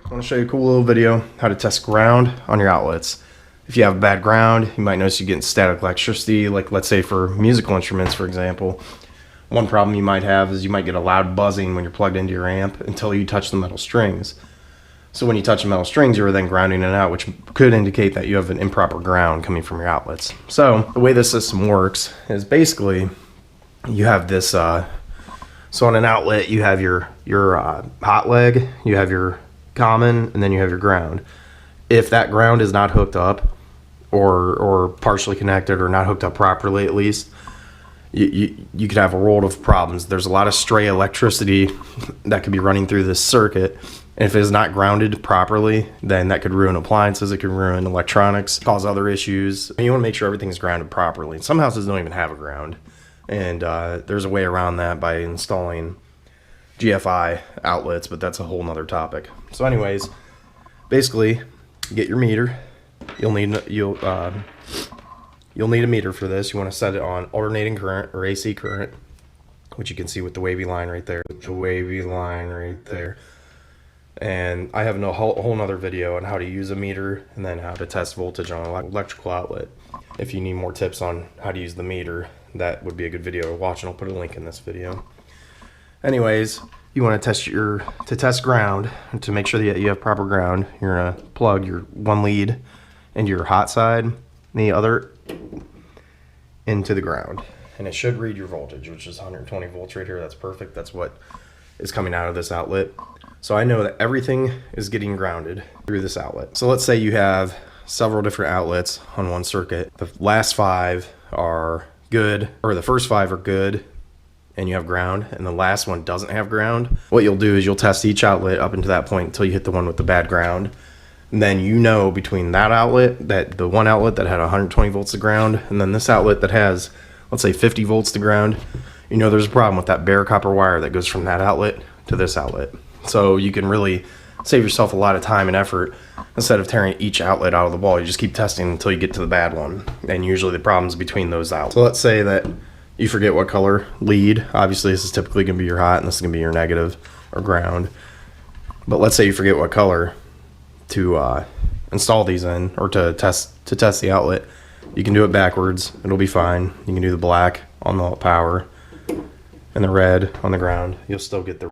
I want to show you a cool little video how to test ground on your outlets. If you have bad ground, you might notice you're getting static electricity, like let's say for musical instruments, for example. One problem you might have is you might get a loud buzzing when you're plugged into your amp until you touch the metal strings. So when you touch the metal strings, you're then grounding it out, which could indicate that you have an improper ground coming from your outlets. So the way this system works is basically you have this, so on an outlet you have your hot leg, you have your common, and then you have your ground. If that ground is not hooked up or partially connected or not hooked up properly, at least you could have a world of problems. There's a lot of stray electricity that could be running through this circuit, and if it is not grounded properly, then that could ruin appliances, it could ruin electronics, cause other issues. And you want to make sure everything's grounded properly. Some houses don't even have a ground, and there's a way around that by installing GFI outlets, but that's a whole nother topic. So anyways, basically, get your meter. You'll need a meter for this. You want to set it on alternating current or AC current, which you can see with the wavy line right there. And I have a whole nother video on how to use a meter and then how to test voltage on an electrical outlet. If you need more tips on how to use the meter, that would be a good video to watch, and I'll put a link in this video. Anyways, you want to test ground to make sure that you have proper ground. You're gonna plug your one lead into your hot side, and the other into the ground, and it should read your voltage, which is 120 volts right here. That's perfect. That's what is coming out of this outlet. So I know that everything is getting grounded through this outlet. So let's say you have several different outlets on one circuit. The last 5 are good, or the first 5 are good, and you have ground, and the last one doesn't have ground. What you'll do is you'll test each outlet up until that point until you hit the one with the bad ground. And then you know between that outlet, the one outlet that had 120 volts to ground, and then this outlet that has, let's say, 50 volts to ground, you know there's a problem with that bare copper wire that goes from that outlet to this outlet. So you can really save yourself a lot of time and effort. Instead of tearing each outlet out of the wall, you just keep testing until you get to the bad one. And usually the problem's between those outlets. So let's say that you forget what color lead. Obviously this is typically going to be your hot and this is going to be your negative or ground. But let's say you forget what color to install these in, or to test the outlet. You can do it backwards. It'll be fine. You can do the black on the power and the red on the ground. You'll still get the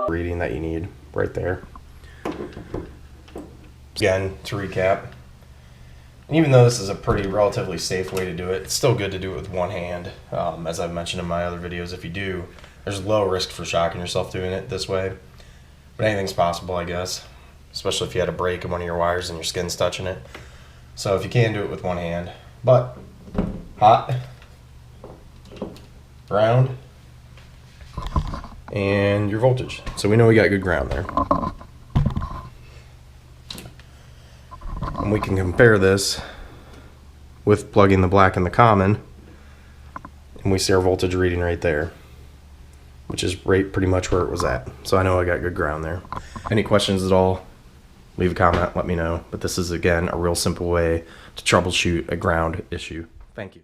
reading that you need right there. Again, to recap, and even though this is a pretty relatively safe way to do it, it's still good to do it with one hand. As I've mentioned in my other videos, if you do, there's low risk for shocking yourself doing it this way. But anything's possible, I guess, especially if you had a break in one of your wires and your skin's touching it. So if you can do it with one hand. But hot, ground, and your voltage. So we know we got good ground there. And we can compare this with plugging the black and the common, and we see our voltage reading right there, which is pretty much where it was at. So I know I got good ground there. Any questions at all, leave a comment, let me know. But this is, again, a real simple way to troubleshoot a ground issue. Thank you.